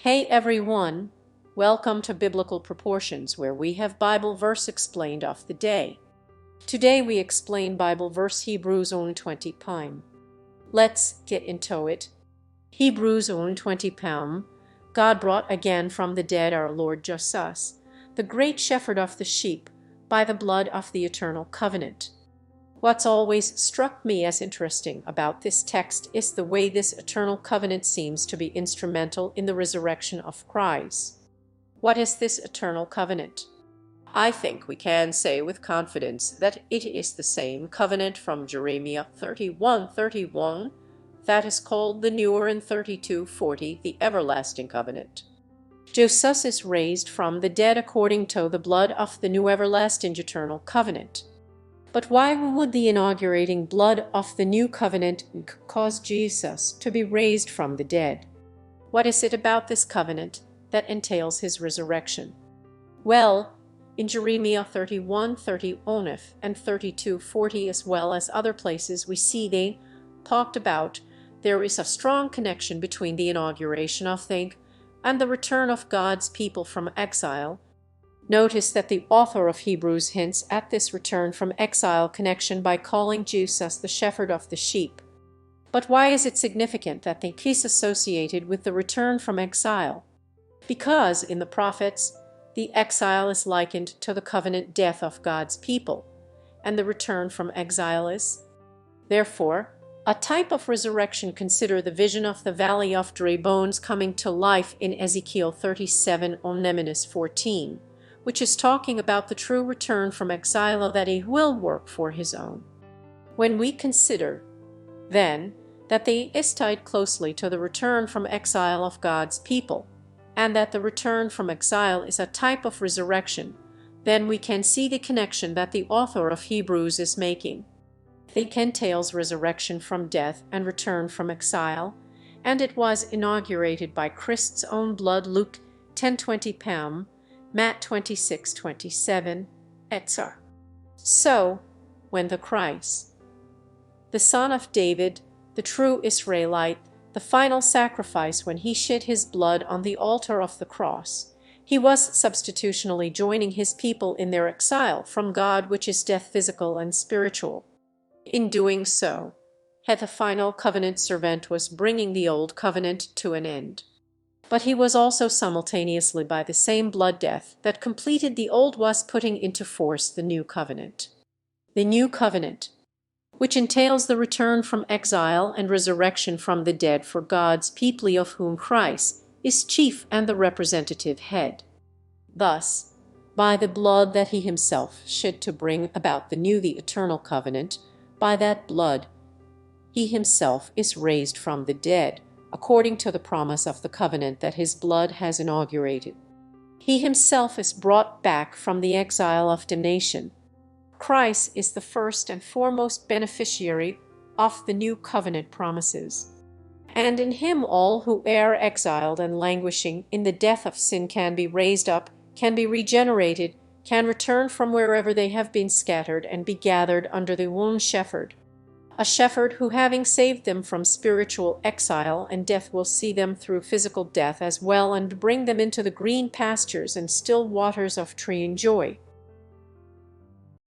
Hey everyone, welcome to Biblical Proportions, where we have Bible verse explained of the day. Today we explain Bible verse Hebrews 20 pam. Let's get into it. Hebrews 20 pam. God brought again from the dead our Lord Jesus, the great shepherd of the sheep, by the blood of the eternal covenant. What's always struck me as interesting about this text is the way this eternal covenant seems to be instrumental in the resurrection of Christ. What is this eternal covenant? I think we can say with confidence that it is the same covenant from Jeremiah 31:31 that is called the newer in 32:40 the everlasting covenant. Jesus is raised from the dead according to the blood of the new everlasting eternal covenant. But why would the inaugurating blood of the new covenant cause Jesus to be raised from the dead? What is it about this covenant that entails his resurrection? Well, in Jeremiah 31:30 onif and 32:40 as well as other places we see they talked about there is a strong connection between the inauguration of thing and the return of God's people from exile. Notice that the author of Hebrews hints at this return from exile connection by calling Jesus the shepherd of the sheep. But why is it significant that the is associated with the return from exile? Because in the prophets, the exile is likened to the covenant death of God's people, and the return from exile is, therefore, a type of resurrection. Consider the vision of the valley of dry bones coming to life in Ezekiel 37:14. Which is talking about the true return from exile that he will work for his own. When we consider, then, that they is tied closely to the return from exile of God's people, and that the return from exile is a type of resurrection, then we can see the connection that the author of Hebrews is making. It entails resurrection from death and return from exile, and it was inaugurated by Christ's own blood. Luke 10:20 pam. Matt 26:27, etc. So, when the Christ, the Son of David, the true Israelite, the final sacrifice when he shed his blood on the altar of the cross, he was substitutionally joining his people in their exile from God, which is death physical and spiritual. In doing so, the final covenant servant was bringing the old covenant to an end. But he was also simultaneously by the same blood death that completed the old was putting into force the new covenant. The new covenant, which entails the return from exile and resurrection from the dead for God's people, of whom Christ is chief and the representative head. Thus, by the blood that he himself shed to bring about the new, the eternal covenant, by that blood he himself is raised from the dead, according to the promise of the covenant that his blood has inaugurated. He himself is brought back from the exile of damnation. Christ is the first and foremost beneficiary of the new covenant promises. And in him all who are exiled and languishing in the death of sin can be raised up, can be regenerated, can return from wherever they have been scattered and be gathered under the one shepherd. A shepherd who, having saved them from spiritual exile and death, will see them through physical death as well and bring them into the green pastures and still waters of tree and joy.